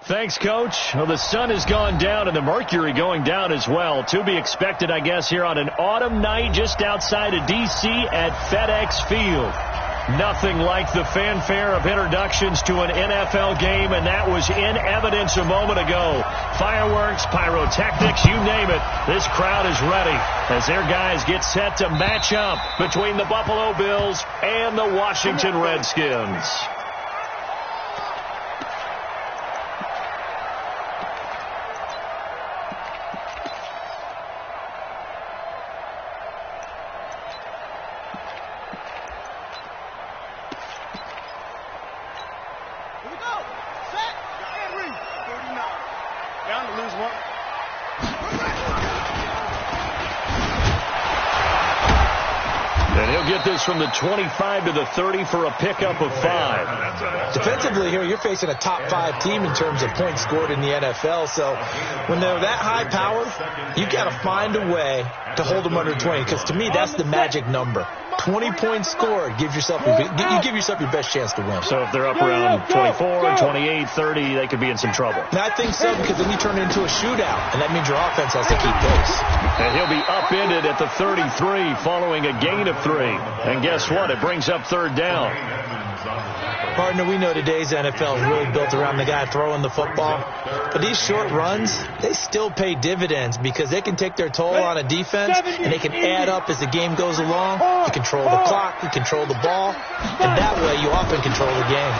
Thanks, Coach. Well, the sun has gone down and the mercury going down as well. To be expected, I guess, here on an autumn night just outside of D.C. at FedEx Field. Nothing like the fanfare of introductions to an NFL game, and that was in evidence a moment ago. Fireworks, pyrotechnics, you name it. This crowd is ready as their guys get set to match up between the Buffalo Bills and the Washington Redskins. And he'll get this from the 25 to the 30 for a pickup of 5. Defensively here, you're facing a top 5 team in terms of points scored in the NFL. So when they're that high powered, you got to find a way to hold them under 20. Because to me, that's the magic number. 20 points scored, you give yourself your best chance to win. So if they're up around 24, 28, 30, they could be in some trouble. And I think so, because then you turn it into a shootout, and that means your offense has to keep pace. And he'll be upended at the 33 following a gain of 3. And guess what? It brings up third down. Partner, we know today's NFL is really built around the guy throwing the football. But these short runs, they still pay dividends because they can take their toll on a defense, and they can add up as the game goes along. You control the clock, you control the ball, and that way you often control the game.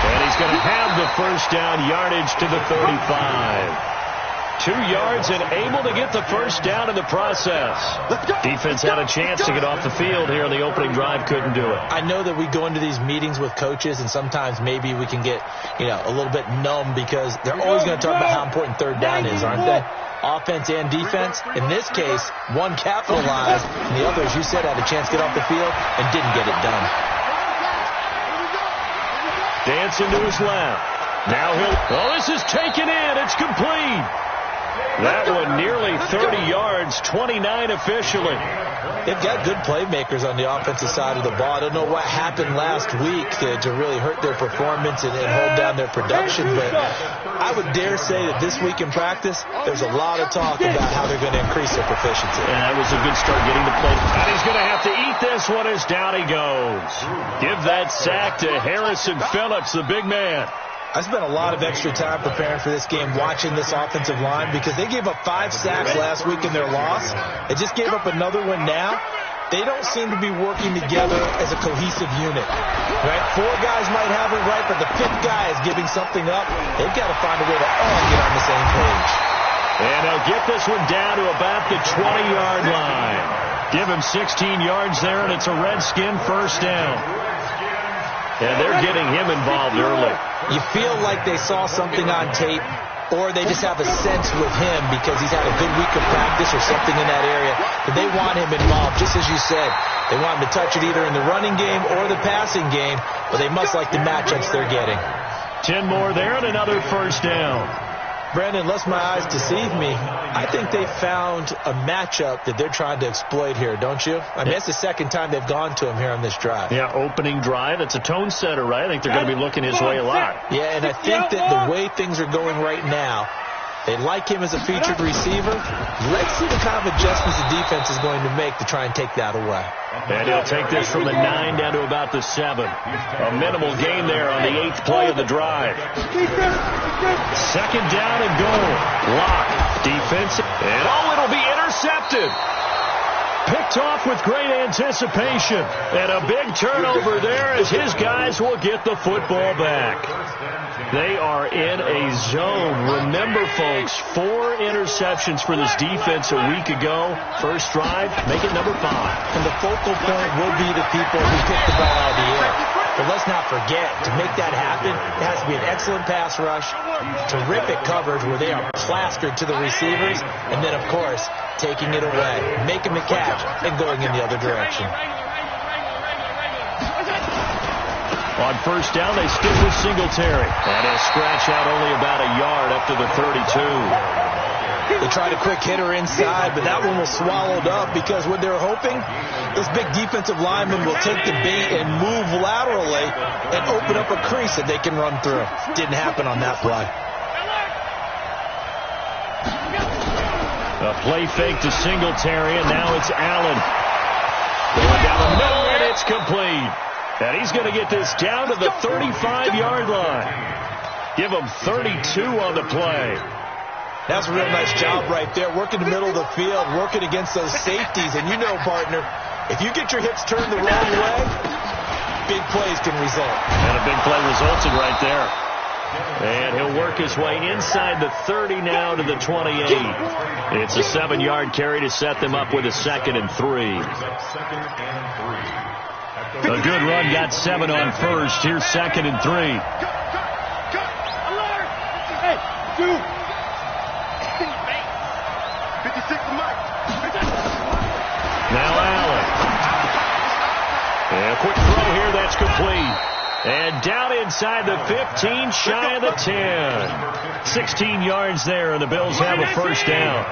And he's going to have the first down yardage to the 35. 2 yards and able to get the first down in the process. Defense had a chance to get off the field here in the opening drive, couldn't do it. I know that we go into these meetings with coaches, and sometimes maybe we can get, a little bit numb because they're always going to talk about how important third down is, aren't they? Offense and defense. In this case, one capitalized, and the other, as you said, had a chance to get off the field and didn't get it done. Dancing to his left. Now this is taken in. It's complete. That one nearly 30 yards, 29 officially. They've got good playmakers on the offensive side of the ball. I don't know what happened last week to really hurt their performance and hold down their production, but I would dare say that this week in practice, there's a lot of talk about how they're going to increase their proficiency. And that was a good start getting the play. And he's going to have to eat this one as down he goes. Give that sack to Harrison Phillips, the big man. I spent a lot of extra time preparing for this game, watching this offensive line, because they gave up 5 sacks last week in their loss. They just gave up another one now. They don't seem to be working together as a cohesive unit. Right? 4 guys might have it right, but the 5th guy is giving something up. They've got to find a way to all get on the same page. And they'll get this one down to about the 20-yard line. Give him 16 yards there, and it's a Redskin first down. And they're getting him involved early. You feel like they saw something on tape, or they just have a sense with him because he's had a good week of practice or something in that area, that they want him involved, just as you said. They want him to touch it either in the running game or the passing game, but they must like the matchups they're getting. 10 more there and another first down. Brandon, unless my eyes deceive me, I think they found a matchup that they're trying to exploit here, don't you? I mean, that's the second time they've gone to him here on this drive. Yeah, opening drive. It's a tone setter, right? I think they're going to be looking his way a lot. Yeah, and I think that the way things are going right now, they like him as a featured receiver. Let's see the kind of adjustments the defense is going to make to try and take that away. And he'll take this from the 9 down to about the 7. A minimal gain there on the 8th play of the drive. Second down and goal. Lock. Defensive. And it'll be intercepted. Picked off with great anticipation. And a big turnover there as his guys will get the football back. They are in a zone. Remember, folks, 4 interceptions for this defense a week ago. First drive, make it number 5. And the focal point will be the people who pick the ball out of the air. But let's not forget, to make that happen, it has to be an excellent pass rush, terrific coverage where they are plastered to the receivers, and then, of course, taking it away, making the catch, and going in the other direction. On first down, they stick with Singletary. And he'll scratch out only about a yard up to the 32. They tried a quick hitter inside, but that one was swallowed up because what they're hoping, this big defensive lineman will take the bait and move laterally and open up a crease that they can run through. Didn't happen on that play. A play fake to Singletary, and now it's Allen. Going down the middle, and it's complete. And he's going to get this down to the 35-yard line. Give him 32 on the play. That's a real nice job right there. Working the middle of the field, working against those safeties. And you know, partner, if you get your hips turned the wrong way, big plays can result. And a big play resulted right there. And he'll work his way inside the 30 now to the 28. It's a 7-yard carry to set them up with a 2nd and 3. A good run, got 7 on first. Here's 2nd and 3. Now Allen. And a quick throw here, that's complete. And down inside the 15, shy of the 10. 16 yards there, and the Bills have a first down.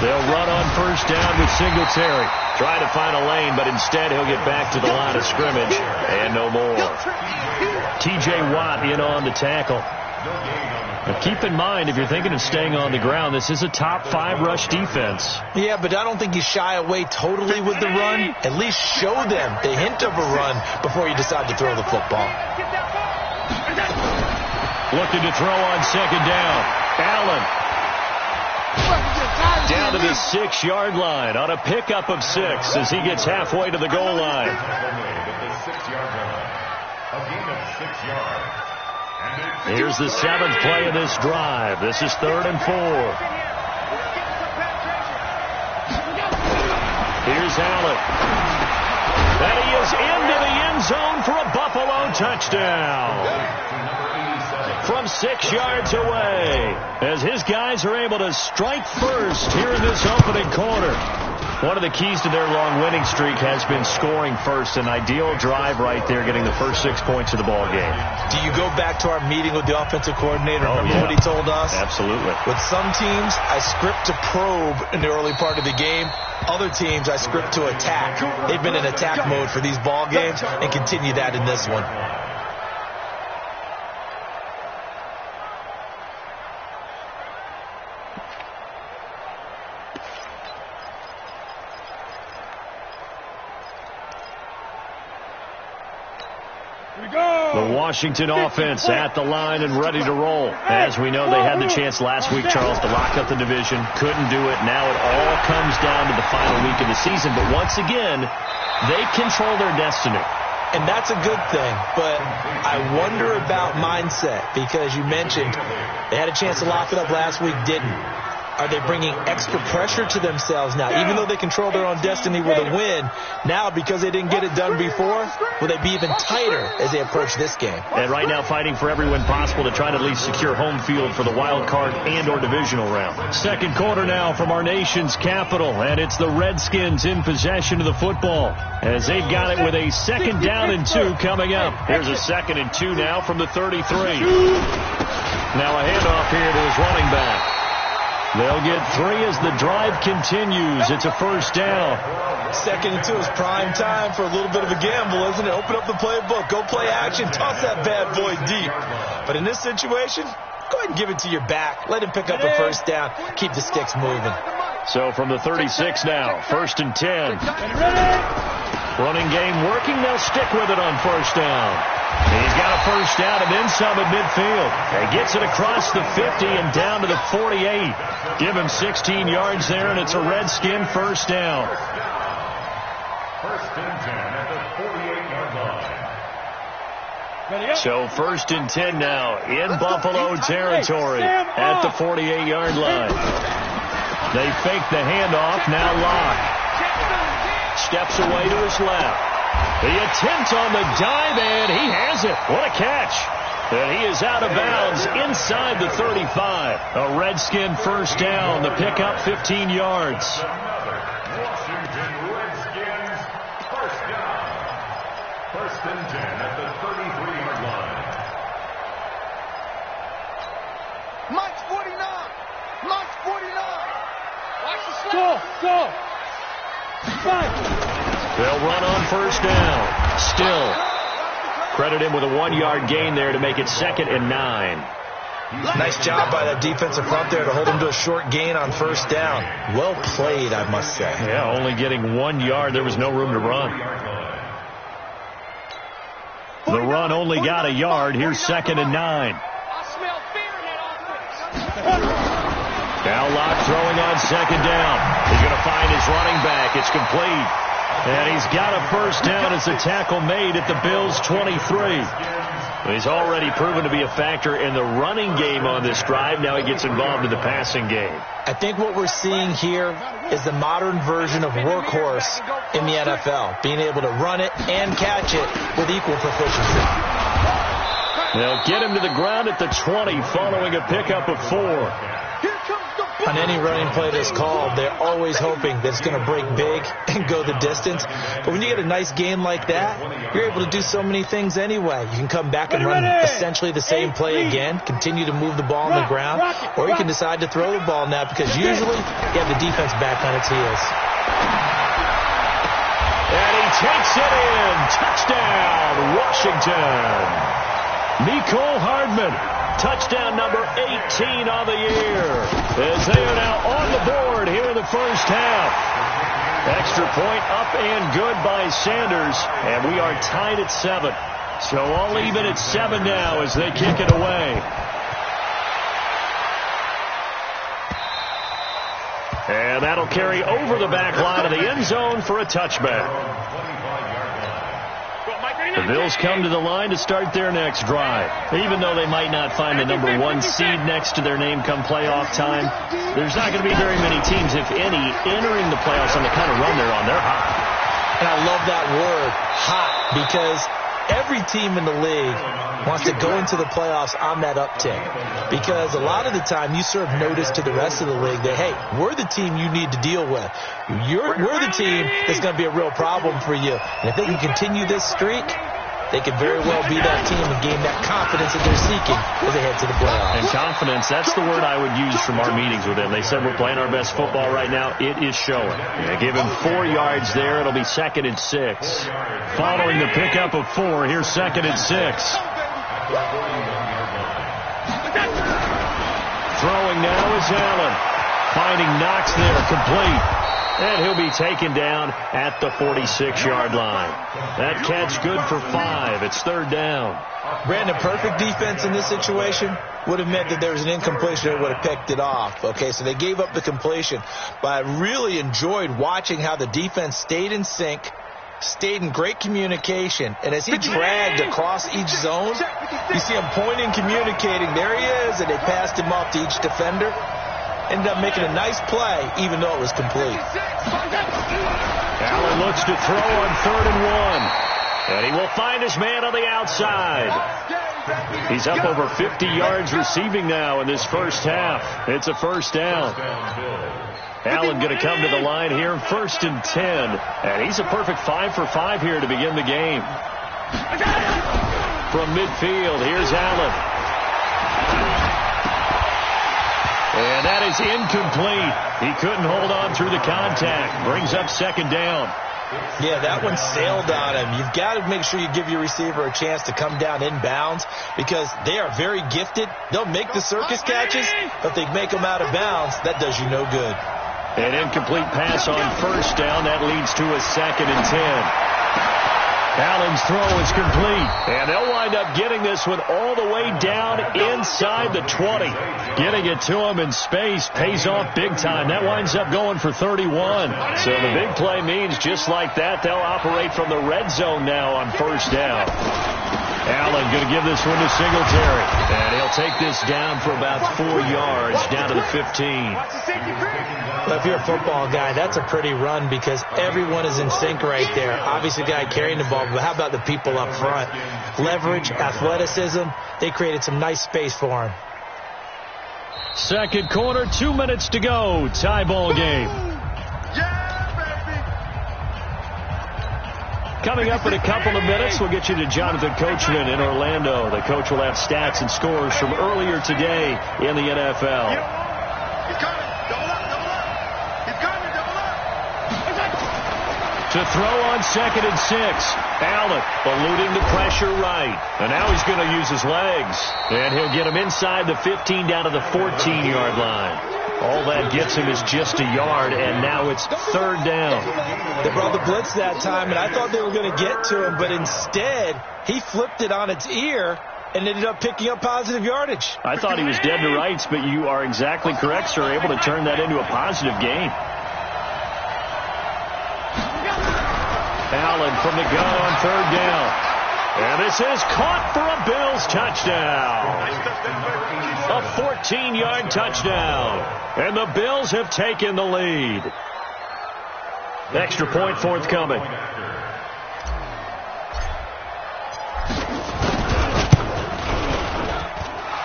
They'll run on first down with Singletary. Try to find a lane, but instead he'll get back to the line of scrimmage. And no more. T.J. Watt in on the tackle. But keep in mind, if you're thinking of staying on the ground, this is a top 5 rush defense. Yeah, but I don't think you shy away totally with the run. At least show them the hint of a run before you decide to throw the football. Looking to throw on 2nd down. Allen. Down to the 6-yard line on a pickup of 6 as he gets halfway to the goal line. Here's the 7th play of this drive. This is 3rd and 4. Here's Allen. And he is into the end zone for a Buffalo touchdown. From 6 yards away, as his guys are able to strike first here in this opening quarter. One of the keys to their long winning streak has been scoring first. An ideal drive right there, getting the first 6 points of the ball game. Do you go back to our meeting with the offensive coordinator? Remember what he told us? Absolutely. With some teams, I script to probe in the early part of the game. Other teams, I script to attack. They've been in attack mode for these ball games and continue that in this one. The Washington offense at the line and ready to roll. As we know, they had the chance last week, Charles, to lock up the division. Couldn't do it. Now it all comes down to the final week of the season. But once again, they control their destiny. And that's a good thing. But I wonder about mindset, because you mentioned they had a chance to lock it up last week, didn't. Are they bringing extra pressure to themselves now? Even though they control their own destiny with a win, now because they didn't get it done before, will they be even tighter as they approach this game? And right now fighting for every win possible to try to at least secure home field for the wild card and or divisional round. Second quarter now from our nation's capital, and it's the Redskins in possession of the football as they've got it with a 2nd down and 2 coming up. Here's a 2nd and 2 now from the 33. Now a handoff here to his running back. They'll get 3 as the drive continues. It's a first down. 2nd and 2 is prime time for a little bit of a gamble, isn't it? Open up the playbook. Go play action. Toss that bad boy deep. But in this situation, go ahead and give it to your back. Let him pick up a first down. Keep the sticks moving. So from the 36 now, 1st and 10. Running game working. They'll stick with it on first down. He's got a first down and then some at midfield. He gets it across the 50 and down to the 48. Give him 16 yards there, and it's a Redskin first down. 1st and 10 at the 48-yard line. So 1st and 10 now in Buffalo territory at the 48-yard line. They fake the handoff. Now Locke steps away to his left. The attempt on the dive, and he has it. What a catch. And he is out of bounds inside the 35. A Redskin first down. The pickup 15 yards. Washington Redskins first down. 1st and 10 at the 33-yard line. Mike's 49. Mike's 49. Watch the snap. Go. They'll run on first down. Still. Credit him with a 1-yard gain there to make it 2nd and 9. Nice job by that defensive front there to hold him to a short gain on first down. Well played, I must say. Yeah, only getting 1 yard. There was no room to run. The run only got a yard. Here's 2nd and 9. Now Locke throwing on 2nd down. He's going to find his running back. It's complete. And he's got a first down as the tackle made at the Bills' 23. He's already proven to be a factor in the running game on this drive. Now he gets involved in the passing game. I think what we're seeing here is the modern version of workhorse in the NFL, being able to run it and catch it with equal proficiency. They'll get him to the ground at the 20 following a pickup of 4. On any running play that's called, they're always hoping that it's going to break big and go the distance. But when you get a nice game like that, you're able to do so many things anyway. You can come back and run essentially the same play again, continue to move the ball on the ground, or you can decide to throw the ball now because usually you have the defense back on its heels. And he takes it in. Touchdown, Washington. Mecole Hardman. Touchdown number 18 on the year as they are now on the board here in the first half. Extra point up and good by Sanders, and we are tied at 7. So all even at 7 now as they kick it away. And that'll carry over the back line of the end zone for a touchback. The Bills come to the line to start their next drive. Even though they might not find the number 1 seed next to their name come playoff time, there's not going to be very many teams, if any, entering the playoffs on the kind of run they're on. They're hot. And I love that word, hot, because every team in the league wants to go into the playoffs on that uptick. Because a lot of the time you serve notice to the rest of the league that, hey, we're the team you need to deal with. We're the team that's going to be a real problem for you. And if they can continue this streak, they could very well be that team and gain that confidence that they're seeking as they head to the playoffs. And confidence, that's the word I would use from our meetings with them. They said we're playing our best football right now. It is showing. They give him 4 yards there. It'll be 2nd and 6. Following the pickup of 4, here's 2nd and 6. Throwing now is Allen. Finding Knox there, complete. And he'll be taken down at the 46-yard line. That catch good for 5. It's 3rd down. Brandon, perfect defense in this situation would have meant that there was an incompletion. They would have picked it off. Okay, so they gave up the completion. But I really enjoyed watching how the defense stayed in sync, stayed in great communication. And as he dragged across each zone, you see him pointing, communicating. There he is, and they passed him off to each defender. Ended up making a nice play, even though it was complete. Allen looks to throw on 3rd and 1. And he will find his man on the outside. He's up over 50 yards receiving now in this first half. It's a first down. Allen going to come to the line here, 1st and 10. And he's a perfect 5 for 5 here to begin the game. From midfield, here's Allen. And that is incomplete. He couldn't hold on through the contact. Brings up 2nd down. Yeah, that one sailed on him. You've got to make sure you give your receiver a chance to come down inbounds because they are very gifted. They'll make the circus catches, but if they make them out of bounds, that does you no good. An incomplete pass on 1st down. That leads to a 2nd and 10. Allen's throw is complete, and they'll wind up getting this one all the way down inside the 20. Getting it to him in space pays off big time. That winds up going for 31. So the big play means just like that, they'll operate from the red zone now on 1st down. Allen going to give this one to Singletary, and he'll take this down for about 4 yards down to the 15. Well, if you're a football guy, that's a pretty run because everyone is in sync right there. Obviously, the guy carrying the ball, but how about the people up front? Leverage, athleticism, they created some nice space for him. Second quarter, 2 minutes to go. Tie ball game. Coming up in a couple of minutes, we'll get you to Jonathan Coachman in Orlando. The coach will have stats and scores from earlier today in the NFL. To throw on 2nd and 6. Allen eluding the pressure right. And now he's going to use his legs. And he'll get him inside the 15 down to the 14-yard line. All that gets him is just a yard, and now it's 3rd down. They brought the blitz that time, and I thought they were going to get to him, but instead he flipped it on its ear and ended up picking up positive yardage. I thought he was dead to rights, but you are exactly correct, sir. Able to turn that into a positive gain. Allen from the gun on 3rd down. And this is caught for a Bills touchdown. A 14-yard touchdown. And the Bills have taken the lead. Extra point forthcoming.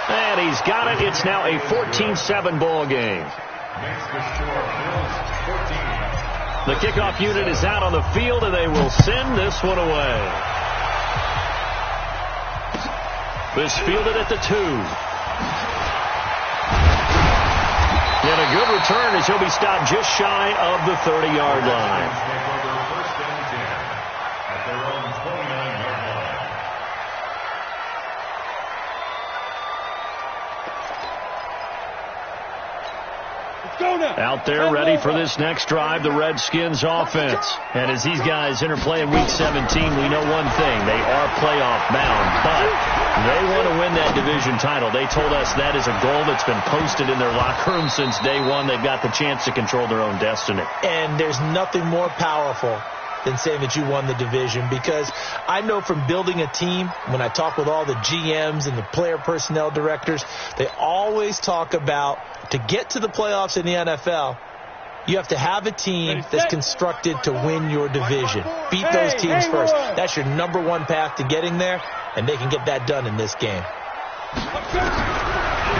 And he's got it. It's now a 14-7 ball game. The kickoff unit is out on the field, and they will send this one away. This fielded at the 2. And a good return as he'll be stopped just shy of the 30-yard line. First and 10 at their own 29-yard line. Out there ready for this next drive, the Redskins offense. And as these guys interplay in Week 17, we know one thing. They are playoff bound, but they want to win that division title. They told us that is a goal that's been posted in their locker room since day one. They've got the chance to control their own destiny. And there's nothing more powerful than saying that you won the division, because I know from building a team, when I talk with all the GMs and the player personnel directors, they always talk about, to get to the playoffs in the NFL, you have to have a team that's constructed to win your division. Beat those teams first. That's your number one path to getting there, and they can get that done in this game.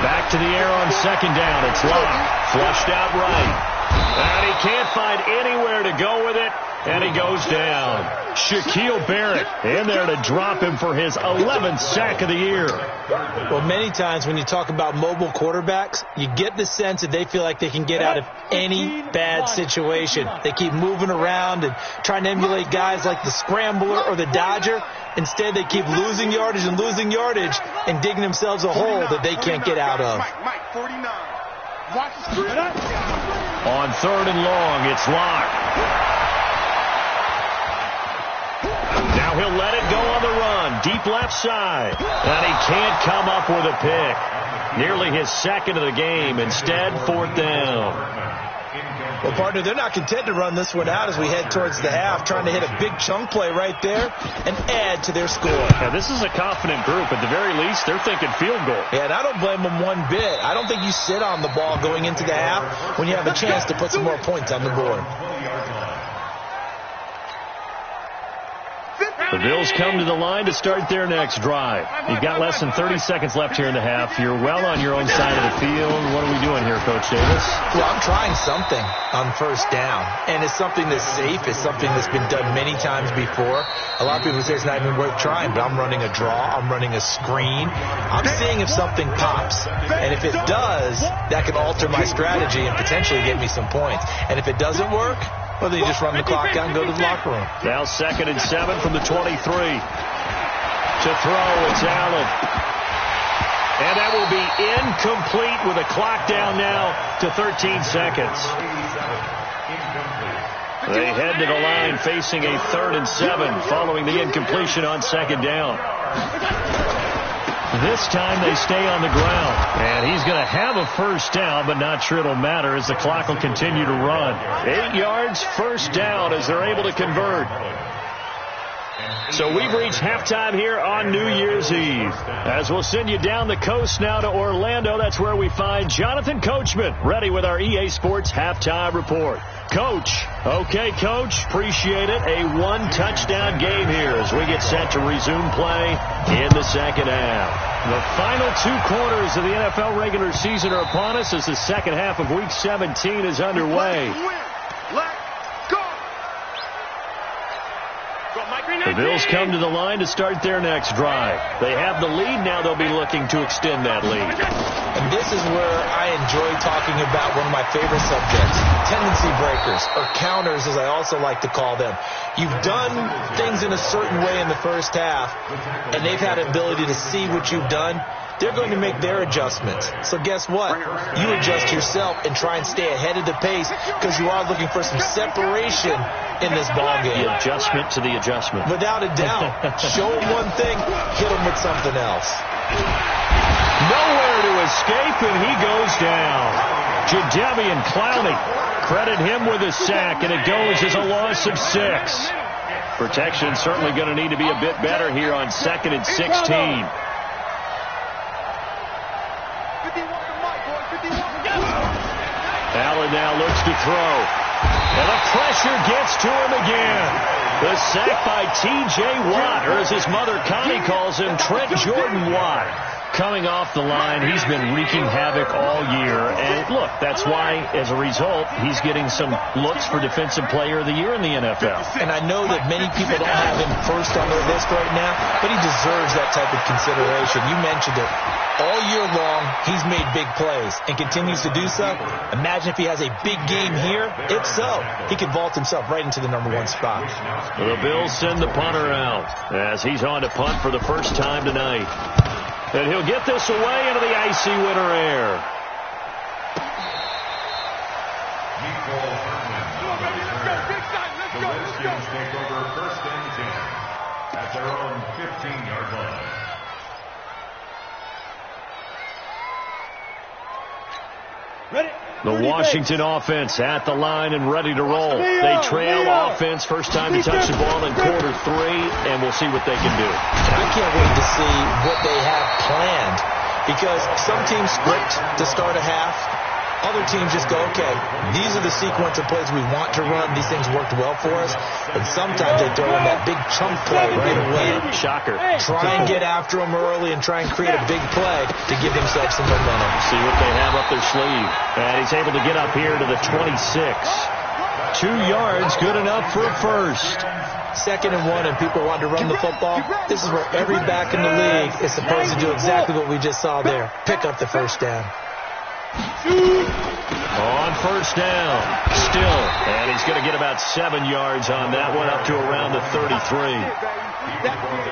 Back to the air on 2nd down. It's locked. Flushed out right. And he can't find anywhere to go with it. And he goes down. Shaquille Barrett in there to drop him for his 11th sack of the year. Well, many times when you talk about mobile quarterbacks, you get the sense that they feel like they can get out of any bad situation. They keep moving around and trying to emulate guys like the Scrambler or the Dodger. Instead, they keep losing yardage and digging themselves a hole that they can't get out of. On 3rd and long, it's locked. Now he'll let it go on the run, deep left side. And he can't come up with a pick. Nearly his 2nd of the game. Instead, 4th down. Well, partner, they're not content to run this one out as we head towards the half, trying to hit a big chunk play right there and add to their score. Yeah, this is a confident group. At the very least, they're thinking field goal. Yeah, and I don't blame them one bit. I don't think you sit on the ball going into the half when you have a chance to put some more points on the board. The Bills come to the line to start their next drive. You've got less than 30 seconds left here in the half. You're well on your own side of the field. What are we doing here, Coach Davis? Well, I'm trying something on 1st down, and it's something that's safe. It's something that's been done many times before. A lot of people say it's not even worth trying, but I'm running a draw. I'm running a screen. I'm seeing if something pops, and if it does, that can alter my strategy and potentially get me some points. And if it doesn't work, well, then you just run the clock down and go to the locker room. Now 2nd and 7 from the 23. To throw, it's Allen. And that will be incomplete with a clock down now to 13 seconds. They head to the line facing a 3rd and 7 following the incompletion on 2nd down. This time they stay on the ground. And he's going to have a 1st down, but not sure it'll matter as the clock will continue to run. 8 yards, 1st down as they're able to convert. So we've reached halftime here on New Year's Eve. As we'll send you down the coast now to Orlando, that's where we find Jonathan Coachman ready with our EA Sports Halftime Report. Coach. Okay, Coach. Appreciate it. A 1-touchdown game here as we get set to resume play in the 2nd half. The final 2 quarters of the NFL regular season are upon us as the 2nd half of Week 17 is underway. Let's go. Go, Mike. The Bills come to the line to start their next drive. They have the lead. Now they'll be looking to extend that lead. And this is where I enjoy talking about one of my favorite subjects, tendency breakers, or counters as I also like to call them. You've done things in a certain way in the first half, and they've had an ability to see what you've done. They're going to make their adjustments. So guess what? You adjust yourself and try and stay ahead of the pace because you are looking for some separation in this ball game. The adjustment to the adjustment. Without a doubt. Show them one thing, hit them with something else. Nowhere to escape, and he goes down. Jadeveon Clowney, credit him with a sack, and it goes as a loss of 6. Protection certainly going to need to be a bit better here on 2nd and 16. Allen now looks to throw. And the pressure gets to him again. The sack by T.J. Watt, or as his mother Connie calls him, Trent Jordan Watt. Coming off the line, he's been wreaking havoc all year. And look, that's why, as a result, he's getting some looks for Defensive Player of the Year in the NFL. And I know that many people don't have him first on their list right now, but he deserves that type of consideration. You mentioned it. All year long, he's made big plays and continues to do so. Imagine if he has a big game here. If so, he could vault himself right into the #1 spot. The Bills send the punter out as he's on to punt for the first time tonight. And he'll get this away into the icy winter air. The Redskins take over 1st and 10 at their own 15-yard line. The Washington offense at the line and ready to roll. They trail offense, first time to touch the ball in quarter 3, and we'll see what they can do. And I can't wait to see what they have planned, because some teams script to start a half. Other teams just go, okay, these are the sequence of plays we want to run. These things worked well for us. And sometimes they throw in that big chunk play right away. Shocker. Try and get after them early and try and create a big play to give themselves some momentum. See what they have up their sleeve. And he's able to get up here to the 26. 2 yards, good enough for a first. 2nd and 1, and people want to run the football. This is where every back in the league is supposed to do exactly what we just saw there. Pick up the first down. On first down, still, and he's going to get about 7 yards on that one, up to around the 33.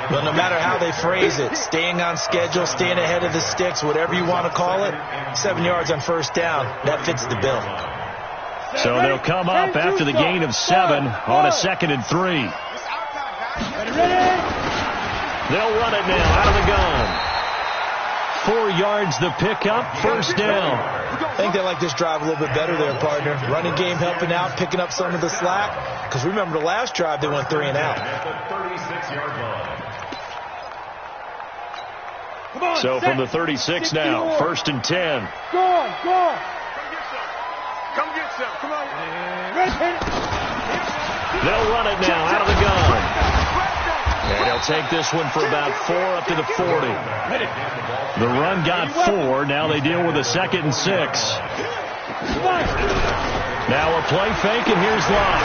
Well, no matter how they phrase it, staying on schedule, staying ahead of the sticks, whatever you want to call it, 7 yards on first down, that fits the bill. So they'll come up after the gain of 7 on a 2nd and 3. They'll run it now out of the gun. 4 yards the pickup, first down. I think they like this drive a little bit better there, partner. Running game helping out, picking up some of the slack. Because remember the last drive, they went 3 and out. So from the 36 now, 1st and 10. Go on. Come get some. Come on. They'll run it now out of the gun. And they'll take this one for about 4 up to the 40. The run got 4. Now they deal with a 2nd and 6. Now a play fake, and here's Lott.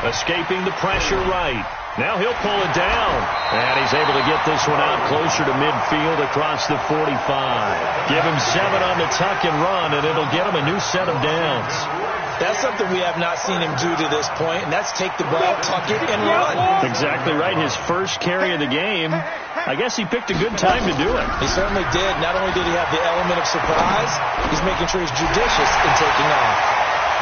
Escaping the pressure right. Now he'll pull it down. And he's able to get this one out closer to midfield across the 45. Give him 7 on the tuck and run, and it'll get him a new set of downs. That's something we have not seen him do to this point, and that's take the ball, tuck it, and run. Exactly right. His first carry of the game. I guess he picked a good time to do it. He certainly did. Not only did he have the element of surprise, he's making sure he's judicious in taking off.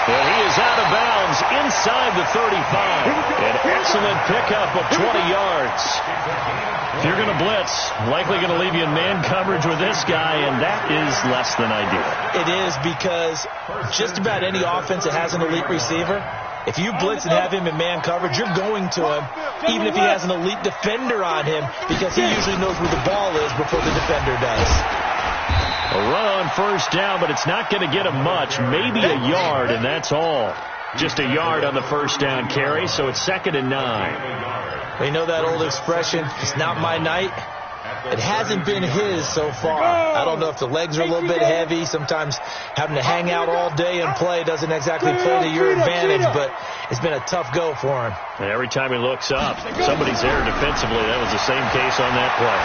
And he is out of bounds inside the 35. An excellent pickup of 20 yards. If you're going to blitz, likely going to leave you in man coverage with this guy, and that is less than ideal. It is, because just about any offense that has an elite receiver, if you blitz and have him in man coverage, you're going to him, even if he has an elite defender on him, because he usually knows where the ball is before the defender does. A run on first down, but it's not going to get him much. Maybe a yard, and that's all. Just a yard on the first down carry, so it's 2nd and 9. We know that old expression, it's not my night. It hasn't been his so far. I don't know if the legs are a little bit heavy. Sometimes having to hang out all day and play doesn't exactly play to your advantage, but It's been a tough go for him. And every time he looks up, somebody's there defensively. That was the same case on that play.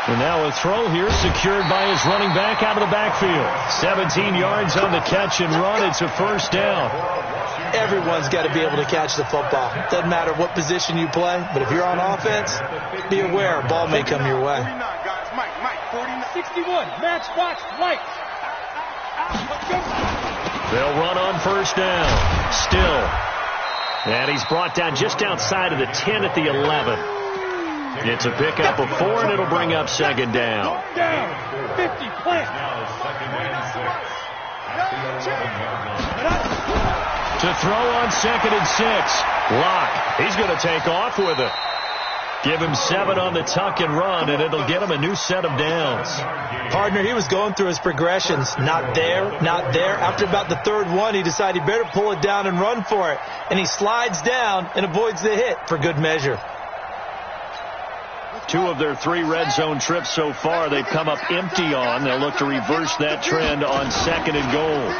And now a throw here secured by his running back out of the backfield. 17 yards on the catch and run. It's a first down. Everyone's got to be able to catch the football. Doesn't matter what position you play, but if you're on offense, be aware a ball may come your way. 61, matchbox, lights. They'll run on first down. Still. And he's brought down just outside of the 10 at the 11. It's a pickup of 4, and it'll bring up second down. 50, plant. To throw on 2nd and 6. Locke. He's going to take off with it. Give him 7 on the tuck and run, and it'll get him a new set of downs. Partner, he was going through his progressions. Not there, not there. After about the 3rd one, he decided he better pull it down and run for it. And he slides down and avoids the hit for good measure. 2 of their 3 red zone trips so far they've come up empty on. They'll look to reverse that trend on 2nd and goal.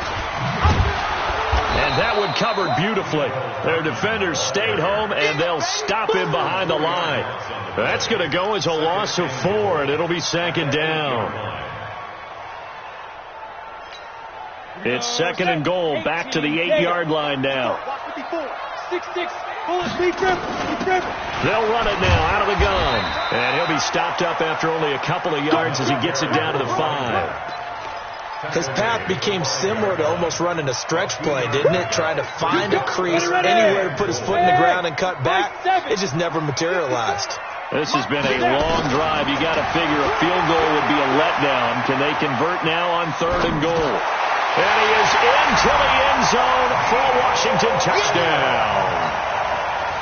And that one covered beautifully. Their defenders stayed home, and they'll stop him behind the line. That's going to go as a loss of 4, and it'll be 2nd down. It's 2nd and goal, back to the 8-yard line now. 6-6. They'll run it now out of the gun. And he'll be stopped up after only a couple of yards as he gets it down to the 5. His path became similar to almost running a stretch play, didn't it? Trying to find a crease, anywhere to put his foot in the ground and cut back. It just never materialized. This has been a long drive. You got to figure a field goal would be a letdown. Can they convert now on 3rd and goal? And he is into the end zone for a Washington touchdown.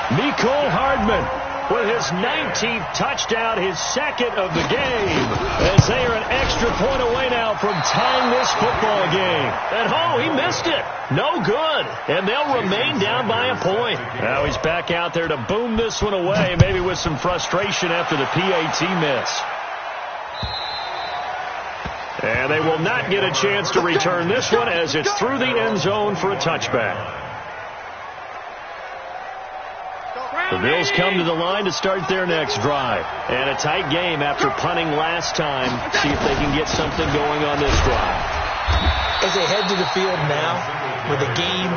Mecole Hardman with his 19th touchdown, his 2nd of the game, as they are an extra point away now from tying this football game. And he missed it. No good. And they'll remain down by a point. Now he's back out there to boom this one away, maybe with some frustration after the PAT miss. And they will not get a chance to return this one as it's through the end zone for a touchback. The Bills come to the line to start their next drive. And a tight game after punting last time. See if they can get something going on this drive. As they head to the field now, with the game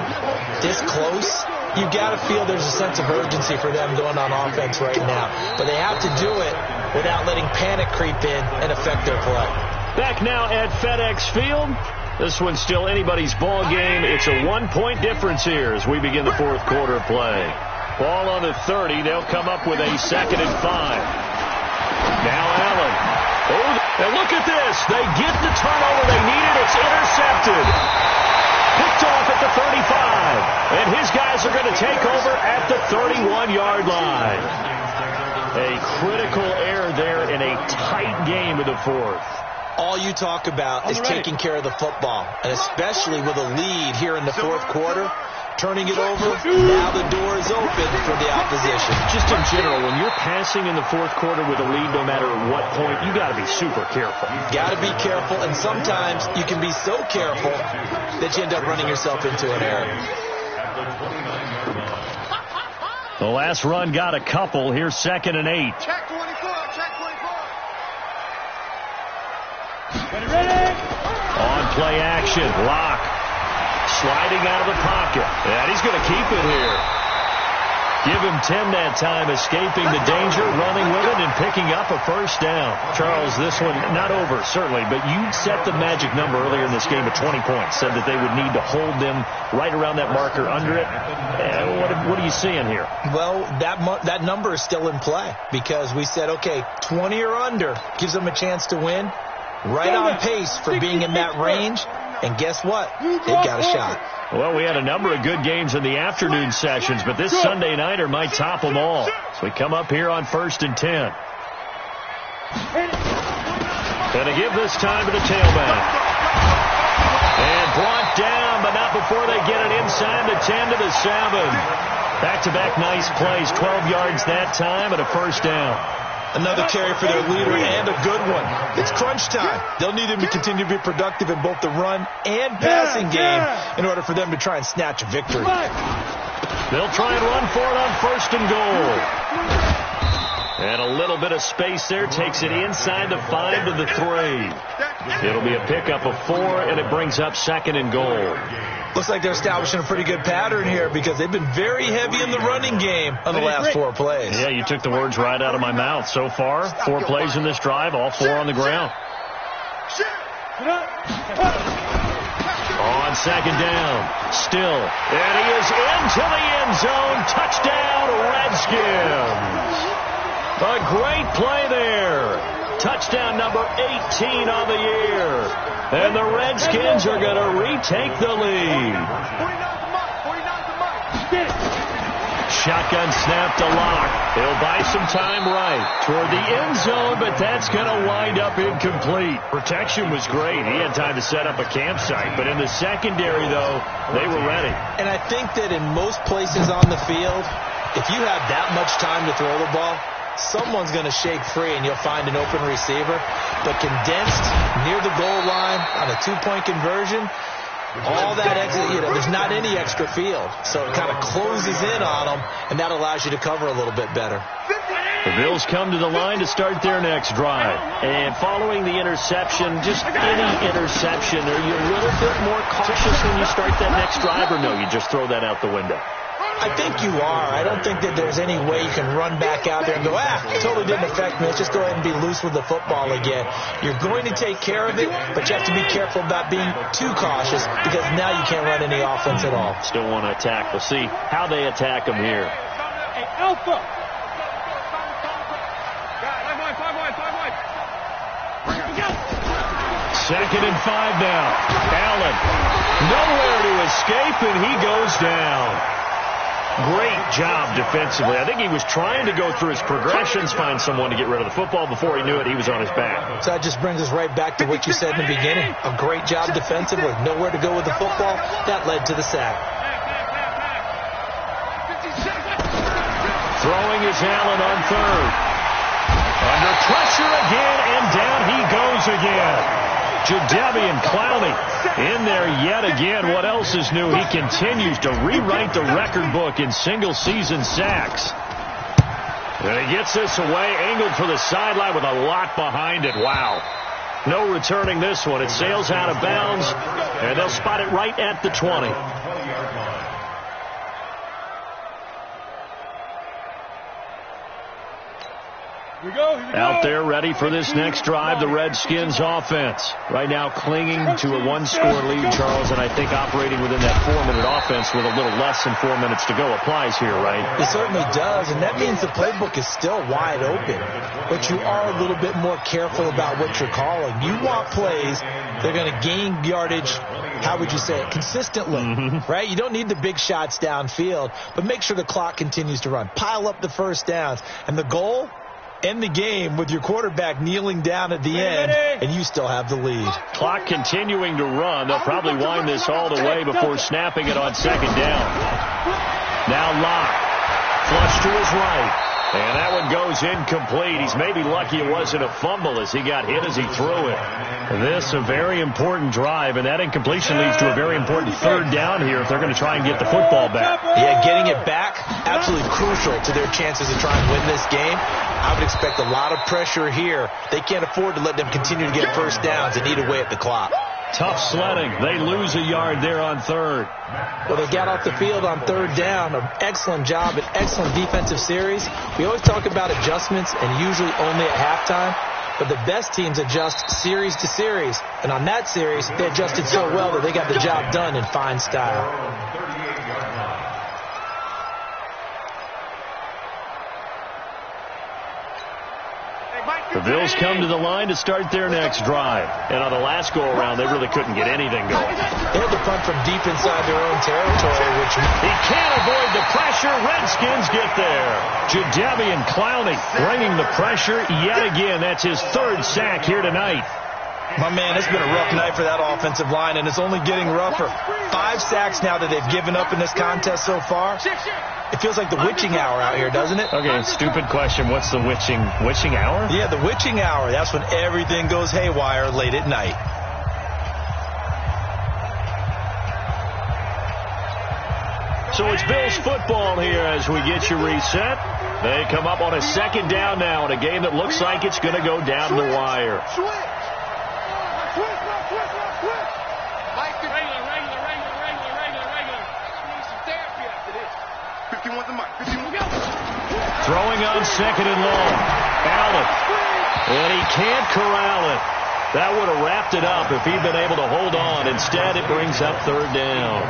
this close, you've got to feel there's a sense of urgency for them going on offense right now. But they have to do it without letting panic creep in and affect their play. Back now at FedEx Field. This one's still anybody's ball game. It's a 1-point difference here as we begin the 4th quarter of play. Ball on the 30. They'll come up with a 2nd and 5. Now Allen. Oh, and look at this. They get the turnover they needed. It's intercepted. Picked off at the 35. And his guys are going to take over at the 31-yard line. A critical error there in a tight game in the 4th. All you talk about is taking care of the football, and especially with a lead here in the 4th quarter. Turning it over, now the door is open for the opposition. Just in general, when you're passing in the 4th quarter with a lead, no matter what point, you got to be super careful. Got to be careful, and sometimes you can be so careful that you end up running yourself into an error. The last run got a couple. Here's 2nd and 8. Check 24, check 24. Ready? On play action, Locke. Sliding out of the pocket. And he's going to keep it here. Give him 10 that time, escaping the danger, running with it, and picking up a first down. Charles, this one not over, certainly, but you set the magic number earlier in this game at 20 points. Said that they would need to hold them right around that marker under it. What are you seeing here? Well, that number is still in play because we said, okay, 20 or under gives them a chance to win. Right on pace for being in that range. And guess what? They've got a shot. Well, we had a number of good games in the afternoon sessions, but this Sunday nighter might top them all. So we come up here on 1st and 10. Going to give this time to the tailback. And brought down, but not before they get it inside the 10 to the 7. Back-to-back nice plays, 12 yards that time and a first down. Another carry for their leader and a good one. It's crunch time. They'll need him to continue to be productive in both the run and passing game in order for them to try and snatch a victory. They'll try and run for it on 1st and goal. And a little bit of space there takes it inside the 5 to the 3. It'll be a pickup of 4, and it brings up 2nd and goal. Looks like they're establishing a pretty good pattern here because they've been very heavy in the running game on the last 4 plays. Yeah, you took the words right out of my mouth. So far, 4 plays in this drive, all 4 on the ground. On 2nd down, still, and he is into the end zone. Touchdown, Redskins. A great play there. Touchdown number 18 on the year. And the Redskins are going to retake the lead. Shotgun snap to Locke. He'll buy some time right toward the end zone, but that's going to wind up incomplete. Protection was great. He had time to set up a campsite, but in the secondary, though, they were ready. And I think that in most places on the field, if you have that much time to throw the ball, someone's going to shake free and you'll find an open receiver. But condensed near the goal line on a 2-point conversion, all that exit, there's not any extra field. So it kind of closes in on them, and that allows you to cover a little bit better. The Bills come to the line to start their next drive. And following the interception, just any interception, are you a little bit more cautious when you start that next drive, or no, you just throw that out the window? I think you are. I don't think that there's any way you can run back out there and go, totally didn't affect me. Let's just go ahead and be loose with the football again. You're going to take care of it, but you have to be careful about being too cautious because now you can't run any offense at all. Still want to attack. We'll see how they attack them here. Hey, Alpha. 2nd and 5 now. Allen, nowhere to escape, and he goes down. Great job defensively. I think he was trying to go through his progressions, find someone to get rid of the football. Before he knew it, he was on his back. So that just brings us right back to what you said in the beginning. A great job defensively. Nowhere to go with the football. That led to the sack. Throwing is Allen on 3rd. Under pressure again, and down he goes again. Jadeveon Clowney in there yet again. What else is new? He continues to rewrite the record book in single-season sacks. And he gets this away, angled for the sideline with a lot behind it. Wow. No returning this one. It sails out of bounds, and they'll spot it right at the 20. Out there ready for this next drive, the Redskins offense. Right now clinging to a 1-score lead, Charles, and I think operating within that 4-minute offense with a little less than 4 minutes to go applies here, right? It certainly does, and that means the playbook is still wide open. But you are a little bit more careful about what you're calling. You want plays that are going to gain yardage, how would you say it, consistently, right? You don't need the big shots downfield, but make sure the clock continues to run. Pile up the first downs, and the goal, end the game with your quarterback kneeling down at the end, and you still have the lead. Clock continuing to run. They'll probably wind this all the way before snapping it on 2nd down. Now Locke. Flush to his right. And that one goes incomplete. He's maybe lucky it wasn't a fumble as he got hit as he threw it. This a very important drive, and that incompletion leads to a very important 3rd down here if they're going to try and get the football back. Yeah, getting it back, absolutely crucial to their chances to try and win this game. I would expect a lot of pressure here. They can't afford to let them continue to get first downs and eat away at the clock. Tough sledding. They lose a yard there on 3rd. Well, they got off the field on 3rd down. An excellent job, an excellent defensive series. We always talk about adjustments and usually only at halftime. But the best teams adjust series to series. And on that series, they adjusted so well that they got the job done in fine style. The Bills come to the line to start their next drive. And on the last go-around, they really couldn't get anything going. They had to punt from deep inside their own territory, which he can't avoid the pressure. Redskins get there. Jadeveon Clowney bringing the pressure yet again. That's his 3rd sack here tonight. My man, it's been a rough night for that offensive line, and it's only getting rougher. 5 sacks now that they've given up in this contest so far. It feels like the witching hour out here, doesn't it? Okay, stupid question. What's the witching hour? Yeah, the witching hour. That's when everything goes haywire late at night. So it's Bills football here as we get you reset. They come up on a second down now in a game that looks like it's going to go down to the wire. Throwing on second and long. Allen. And he can't corral it. That would have wrapped it up if he'd been able to hold on. Instead, it brings up third down.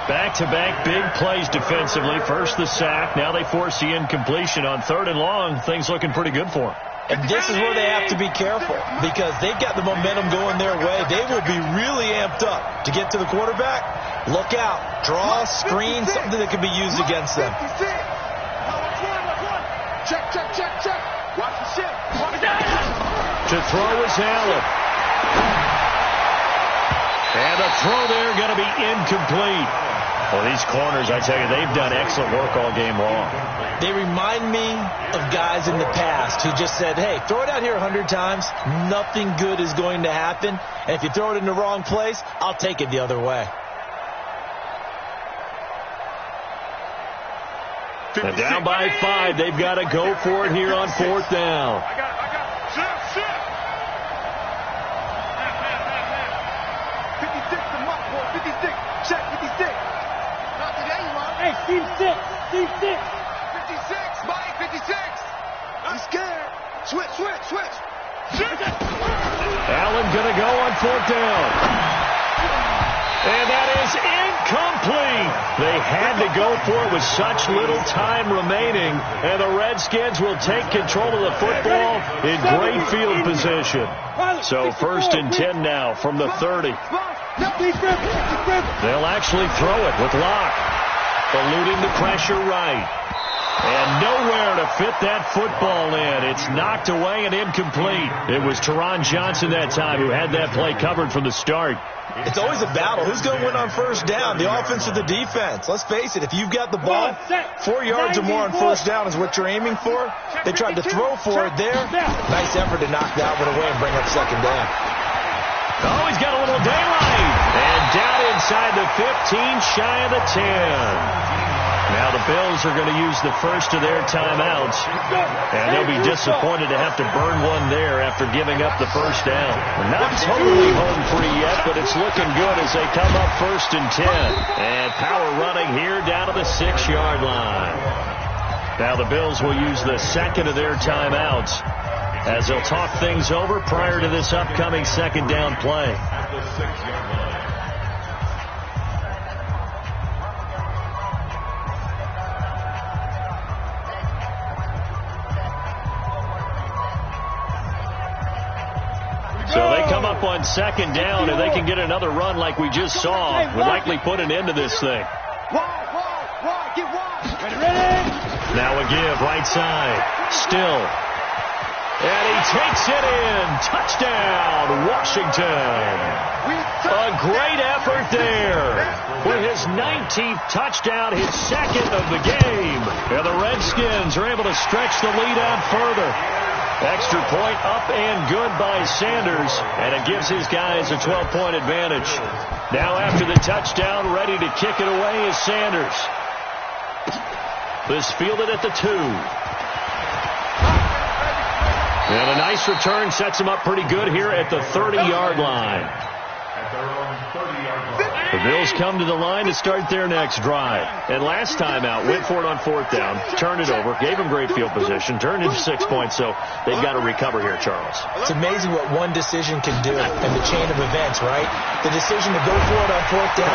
Back-to-back big plays defensively. First the sack. Now they force the incompletion on third and long. Things looking pretty good for them. And this is where they have to be careful because they've got the momentum going their way. They will be really amped up to get to the quarterback. Look out. Draw, screen, something that can be used against them. Check. Watch the shit. To throw is Allen. And the throw there going to be incomplete. Well, these corners, I tell you, they've done excellent work all game long. They remind me of guys in the past who just said, hey, throw it out here 100 times. Nothing good is going to happen. And if you throw it in the wrong place, I'll take it the other way. And down by 5. They've got to go for it here on fourth down. I got it. Shit. 56 to Muck, boy. 56. Check 56. Not today, Ron. Hey, Steve 6. 56, Mike, 56. I'm scared. Switch. Allen going to go on fourth down. And that is incomplete. They had to go for it with such little time remaining. And the Redskins will take control of the football in great field position. So first and 10 now from the 30. They'll actually throw it with Locke. Eluding the pressure right. And nowhere to fit that football in. It's knocked away and incomplete. It was Teron Johnson that time who had that play covered from the start. It's always a battle. Who's going to win on first down, the offense or the defense? Let's face it, if you've got the ball, 4 yards or more on first down is what you're aiming for. They tried to throw for it there. Nice effort to knock that one away and bring up second down. Oh, he's got a little daylight. And down inside the 15, shy of the 10. Now the Bills are going to use the first of their timeouts, and they'll be disappointed to have to burn one there after giving up the first down. Not totally home free yet, but it's looking good as they come up first and 10. And power running here down to the 6-yard line. Now the Bills will use the second of their timeouts as they'll talk things over prior to this upcoming second down play. So they come up on second down, and they can get another run like we just saw. Would likely put an end to this thing. Now a give, right side. Still. And he takes it in. Touchdown, Washington. A great effort there. For his 19th touchdown, his second of the game. And the Redskins are able to stretch the lead out further. Extra point up and good by Sanders, and it gives his guys a 12-point advantage. Now after the touchdown, ready to kick it away is Sanders. This fielded at the 2. And a nice return sets him up pretty good here at the 30-yard line. The Bills come to the line to start their next drive. And last time out, went for it on fourth down, turned it over, gave them great field position, turned into 6 points, so they've got to recover here, Charles. It's amazing what one decision can do in the chain of events, right? The decision to go for it on fourth down.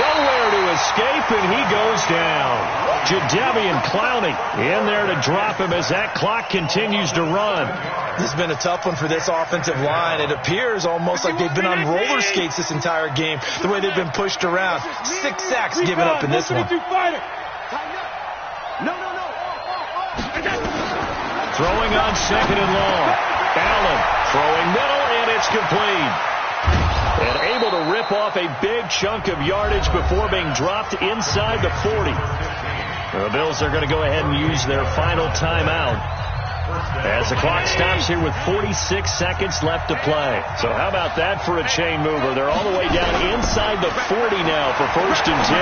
Nowhere to escape, and he goes down. Jadeveon Clowney in there to drop him as that clock continues to run. This has been a tough one for this offensive line. It appears almost like they've been on roller skates this entire game, the way they've been pushed around. 6 sacks given up in this one. Throwing on second and long. Allen Throwing middle, and it's complete. And able to rip off a big chunk of yardage before being dropped inside the 40. The Bills are going to go ahead and use their final timeout as the clock stops here with 46 seconds left to play. So how about that for a chain mover? They're all the way down inside the 40 now for 1st and 10.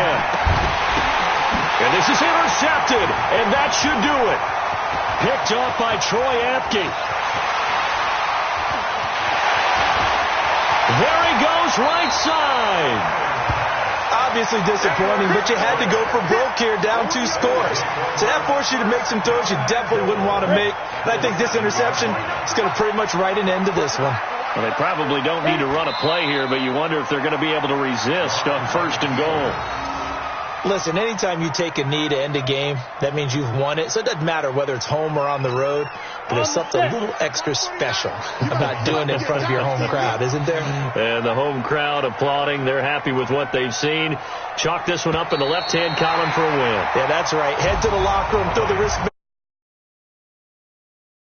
And this is intercepted, and that should do it. Picked off by Troy Apke. There he goes, right side. Obviously disappointing, but you had to go for broke here, down 2 scores. So that forced you to make some throws you definitely wouldn't want to make. And I think this interception is going to pretty much write an end to this one. Well, they probably don't need to run a play here, but you wonder if they're going to be able to resist on 1st and goal. Listen, anytime you take a knee to end a game, that means you've won it. So it doesn't matter whether it's home or on the road, but there's something a little extra special about doing it in front of your home crowd, isn't there? And the home crowd applauding. They're happy with what they've seen. Chalk this one up in the left-hand column for a win. Yeah, that's right. Head to the locker room, throw the wristband.